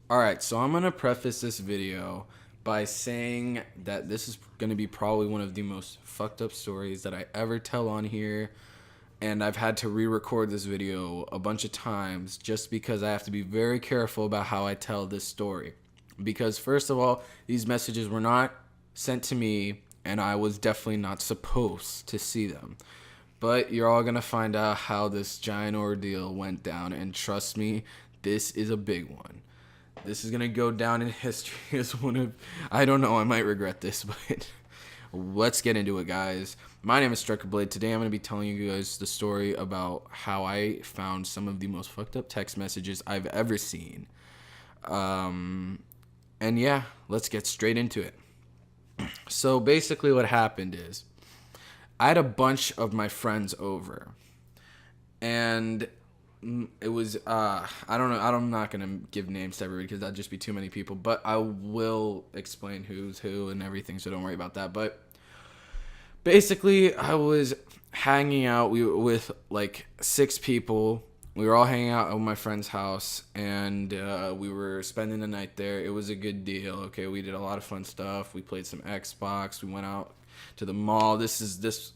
Alright, so I'm gonna preface this video by saying that this is gonna be probably one of the most fucked up stories that I ever tell on here. And I've had to re record this video a bunch of times just because I have to be very careful about how I tell this story. Because, first of all, these messages were not sent to me, and I was definitely not supposed to see them. But you're all gonna find out how this giant ordeal went down, and trust me, this is a big one. This is gonna go down in history as one of, I don't know, I might regret this, but let's get into it, guys. My name is Striker Blade. Today I'm gonna be telling you guys the story about how I found some of the most fucked up text messages I've ever seen. And yeah, let's get straight into it. So basically, what happened is I had a bunch of my friends over, and it was I don't know, I'm not gonna give names to everybody because that'd just be too many people, but I will explain who's who and everything, so don't worry about that. But basically, I was hanging out with like six people. We were all hanging out at my friend's house, and we were spending the night there. It was a good deal. Okay, we did a lot of fun stuff. We played some Xbox. We went out to the mall. This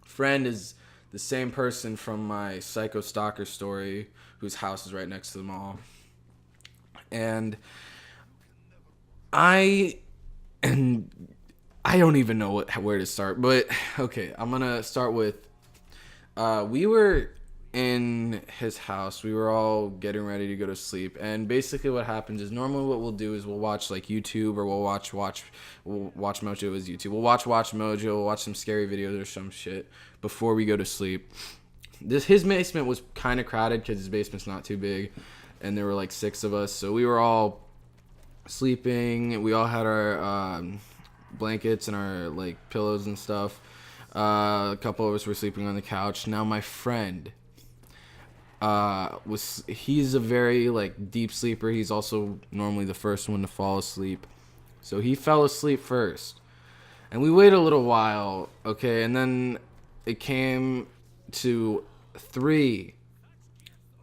friend is the same person from my Psycho Stalker story, whose house is right next to the mall. And I and I don't even know where to start. But okay, I'm gonna start with we were in his house. We were all getting ready to go to sleep, and basically what happens is normally what we'll do is we'll watch like YouTube, or we'll watch Mojo's YouTube. We'll watch Mojo. We'll watch some scary videos or some shit before we go to sleep. His basement was kind of crowded because his basement's not too big, and there were like six of us, so we were all sleeping. We all had our blankets and our like pillows and stuff. A couple of us were sleeping on the couch. Now my friend he's a very like deep sleeper. He's also normally the first one to fall asleep, so he fell asleep first, and we waited a little while. Okay, and then it came to three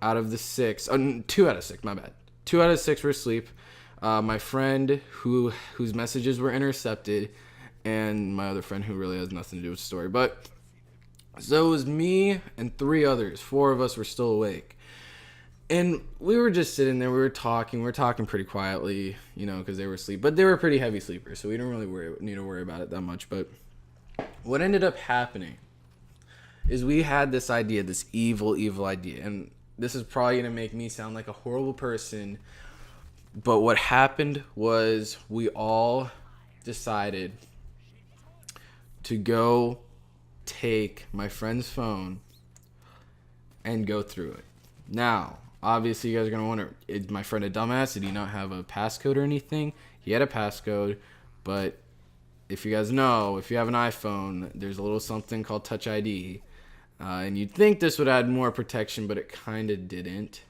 out of the six. Two out of six. My bad. Two out of six were asleep. My friend whose messages were intercepted, and my other friend who really has nothing to do with the story. But so it was me and three others. Four of us were still awake. And we were just sitting there. We were talking. We were talking pretty quietly, because they were asleep. But they were pretty heavy sleepers, so we didn't really need to worry about it that much. But what ended up happening is we had this idea, this evil, evil idea. And this is probably going to make me sound like a horrible person. But what happened was we all decided to go take my friend's phone and go through it. Now, obviously, you guys are going to wonder, is my friend a dumbass? Did he not have a passcode or anything? He had a passcode, but if you guys know, if you have an iPhone, there's a little something called Touch ID. And you'd think this would add more protection, but it kind of didn't.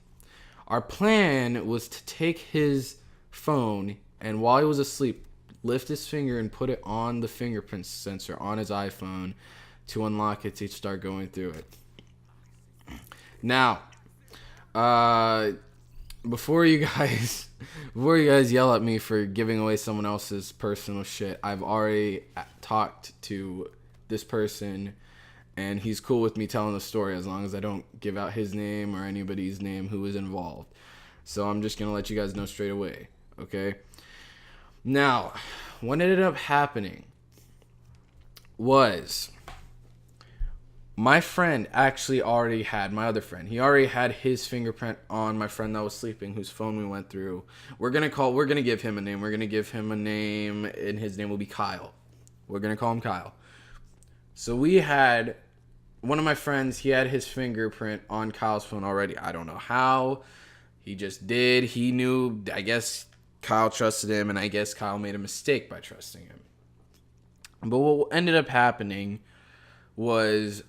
Our plan was to take his phone and while he was asleep, lift his finger and put it on the fingerprint sensor on his iPhone to unlock it to start going through it. Now, before you guys yell at me for giving away someone else's personal shit, I've already talked to this person, and he's cool with me telling the story as long as I don't give out his name or anybody's name who was involved. So I'm just gonna let you guys know straight away, okay? Now, what ended up happening was my friend actually already had, my other friend, he already had his fingerprint on my friend that was sleeping, whose phone we went through. We're gonna give him a name. We're gonna give him a name, and his name will be Kyle. We're gonna call him Kyle. So we had one of my friends, he had his fingerprint on Kyle's phone already. I don't know how. He just did. He knew, I guess Kyle trusted him, and I guess Kyle made a mistake by trusting him. But what ended up happening was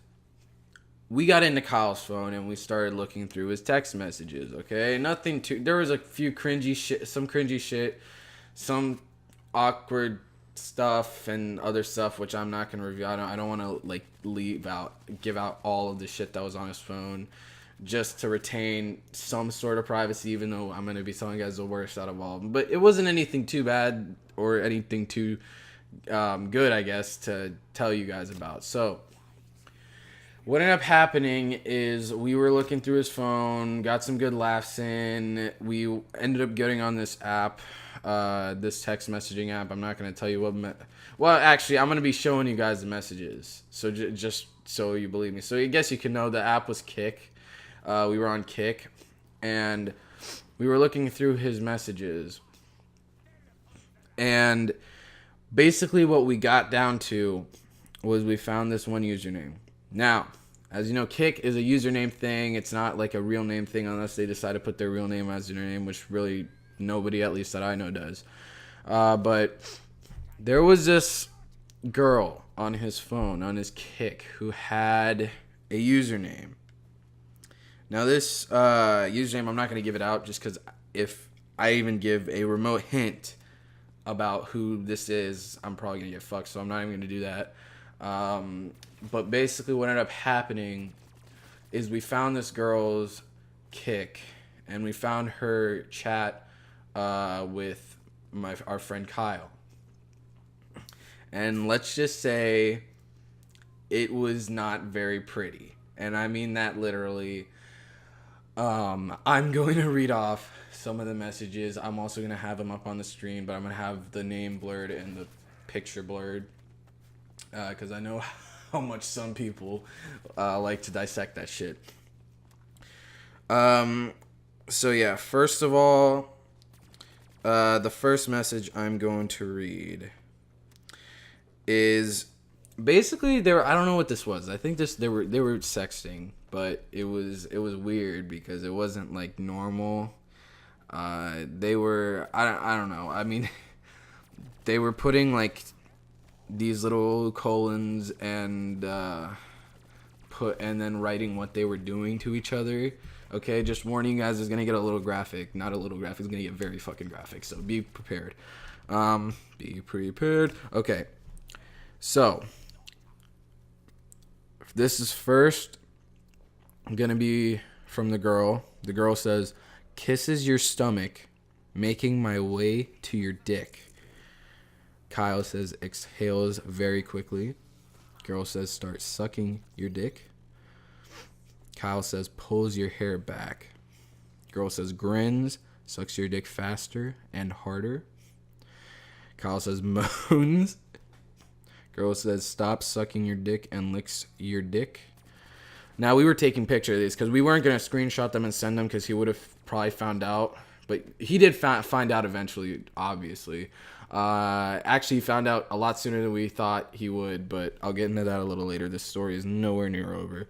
we got into Kyle's phone and we started looking through his text messages, okay? Nothing too... There was a few cringy shit, some awkward stuff and other stuff, which I'm not going to review. I don't want to, like, give out all of the shit that was on his phone. just to retain some sort of privacy, even though I'm going to be telling you guys the worst out of all of them. But it wasn't anything too bad or anything too good, I guess, to tell you guys about. So what ended up happening is we were looking through his phone, got some good laughs in. We ended up getting on this app, this text messaging app. I'm not going to tell you what. Well, actually, I'm going to be showing you guys the messages. So just so you believe me. So I guess you can know the app was Kick. We were on Kick, and we were looking through his messages. And basically what we got down to was we found this one username. Now, as you know, Kick is a username thing. It's not like a real name thing unless they decide to put their real name as their name, which really nobody, at least that I know, does. But there was this girl on his phone, on his Kick, who had a username. Now, this username, I'm not going to give it out just because if I even give a remote hint about who this is, I'm probably going to get fucked, so I'm not even going to do that. But basically what ended up happening is we found this girl's Kick, and we found her chat with our friend Kyle. And let's just say it was not very pretty. And I mean that literally. I'm going to read off some of the messages. I'm also going to have them up on the screen, but I'm going to have the name blurred and the picture blurred. Because I know how much some people like to dissect that shit. So yeah, first of all, the first message I'm going to read is basically I don't know what this was. I think they were sexting, but it was weird because it wasn't like normal. They were I don't know. I mean, they were putting like these little colons and then writing what they were doing to each other. Okay, just warning you guys, it's gonna get a little graphic. Not a little graphic, it's gonna get very fucking graphic. So be prepared. Be prepared. Okay. So this is first gonna be from the girl. The girl says, "Kisses your stomach, making my way to your dick." Kyle says, "Exhales very quickly." Girl says, "Start sucking your dick." Kyle says, "Pulls your hair back." Girl says, "Grins, sucks your dick faster and harder." Kyle says, "Moans." Girl says, "Stop sucking your dick and licks your dick." Now, we were taking pictures of these because we weren't going to screenshot them and send them because he would have probably found out. But he did find out eventually, obviously. Actually, he found out a lot sooner than we thought he would, but I'll get into that a little later. This story is nowhere near over.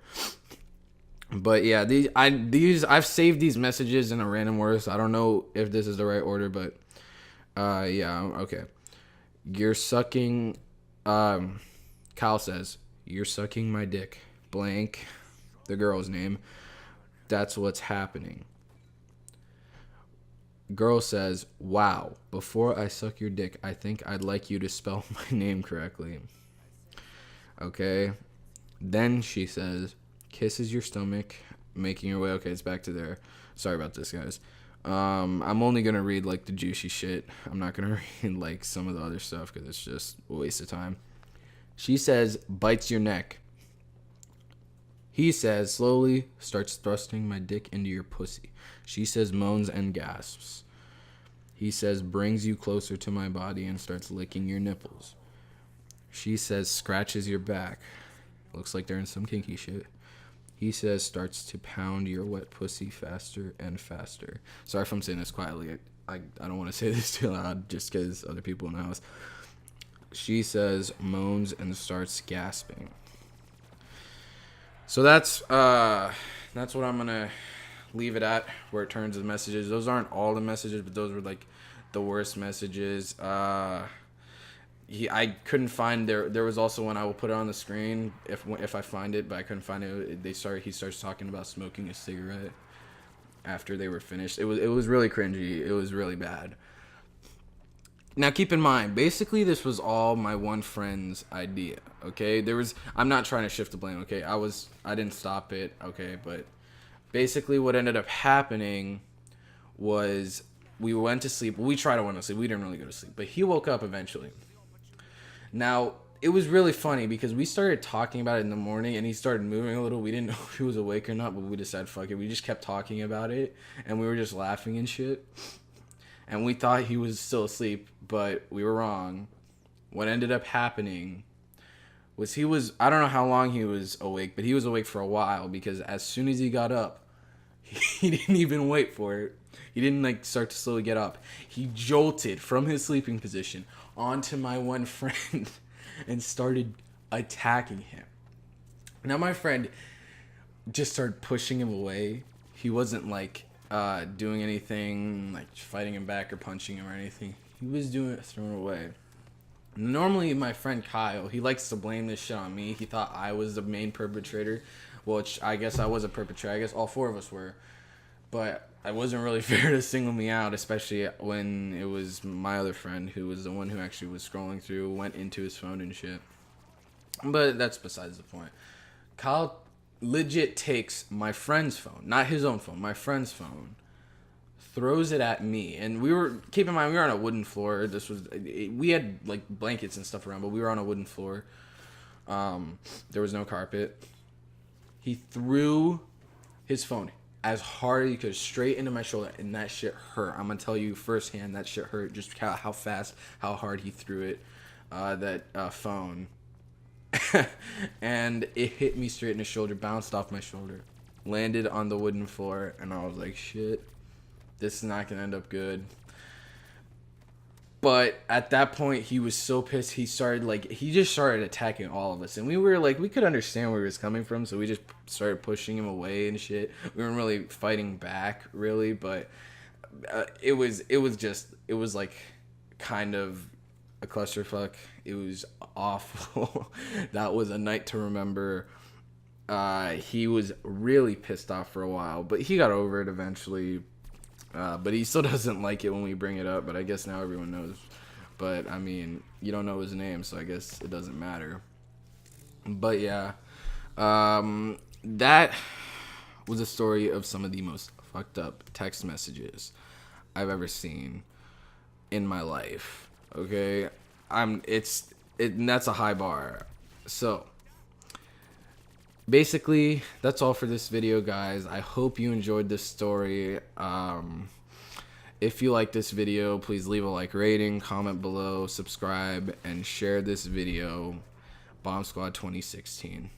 But yeah, I've saved these messages in a random order, so I don't know if this is the right order, but yeah, okay. You're sucking, Kyle says, "You're sucking my dick, blank," the girl's name. "That's what's happening." Girl says, "Wow, before I suck your dick, I think I'd like you to spell my name correctly." Okay. Then she says, "Kisses your stomach, making your way." Okay, it's back to there. Sorry about this, guys. I'm only going to read, like, the juicy shit. I'm not going to read, like, some of the other stuff because it's just a waste of time. She says, "Bites your neck." He says, "Slowly starts thrusting my dick into your pussy." She says, "Moans and gasps." He says, "Brings you closer to my body and starts licking your nipples." She says, "Scratches your back." Looks like they're in some kinky shit. He says, "Starts to pound your wet pussy faster and faster." Sorry if I'm saying this quietly. I don't want to say this too loud just because other people in the house. She says, "Moans and starts gasping." So that's what I'm gonna leave it at, where it turns to messages. Those aren't all the messages, but those were like the worst messages. I couldn't find there was also one. I will put it on the screen if I find it, but I couldn't find it. He starts talking about smoking a cigarette after they were finished. It was really cringy. It was really bad. Now, keep in mind, basically, this was all my one friend's idea, okay? I'm not trying to shift the blame, okay? I didn't stop it, okay? But Basically, what ended up happening was we went to sleep. We tried to went to sleep. We didn't really go to sleep, but he woke up eventually. Now, it was really funny because we started talking about it in the morning and he started moving a little. We didn't know if he was awake or not, but we decided, fuck it. We just kept talking about it and we were just laughing and shit. And we thought he was still asleep, but we were wrong. What ended up happening was I don't know how long he was awake, but he was awake for a while because as soon as he got up, he didn't even wait for it. He didn't like start to slowly get up. He jolted from his sleeping position onto my one friend and started attacking him. Now my friend just started pushing him away. He wasn't like doing anything like fighting him back or punching him or anything. He was doing it thrown away. Normally my friend Kyle, he likes to blame this shit on me. He thought I was the main perpetrator, which I guess I was a perpetrator. I guess all four of us were. But it wasn't really fair to single me out, especially when it was my other friend who was the one who actually was scrolling through, went into his phone and shit. But that's besides the point. Kyle legit takes my friend's phone, not his own phone, my friend's phone, throws it at me. And keep in mind, we were on a wooden floor. We had like blankets and stuff around, but we were on a wooden floor. There was no carpet. He threw his phone as hard as he could straight into my shoulder, and that shit hurt. I'm gonna tell you firsthand, that shit hurt. Just how fast, how hard he threw it, that phone, and it hit me straight in the shoulder, bounced off my shoulder, landed on the wooden floor, and I was like, shit, this is not gonna end up good. But at that point, he was so pissed. He just started attacking all of us. And we were like, we could understand where he was coming from. So we just started pushing him away and shit. We weren't really fighting back, really. But it was like kind of a clusterfuck. It was awful. That was a night to remember. He was really pissed off for a while. But he got over it eventually. But he still doesn't like it when we bring it up, but I guess now everyone knows. But, I mean, you don't know his name, so I guess it doesn't matter. But, yeah. That was a story of some of the most fucked up text messages I've ever seen in my life. Okay? That's a high bar. So, basically, that's all for this video, guys. I hope you enjoyed this story. If you like this video, please leave a like, rating, comment below, subscribe, and share this video. Bomb Squad 2016.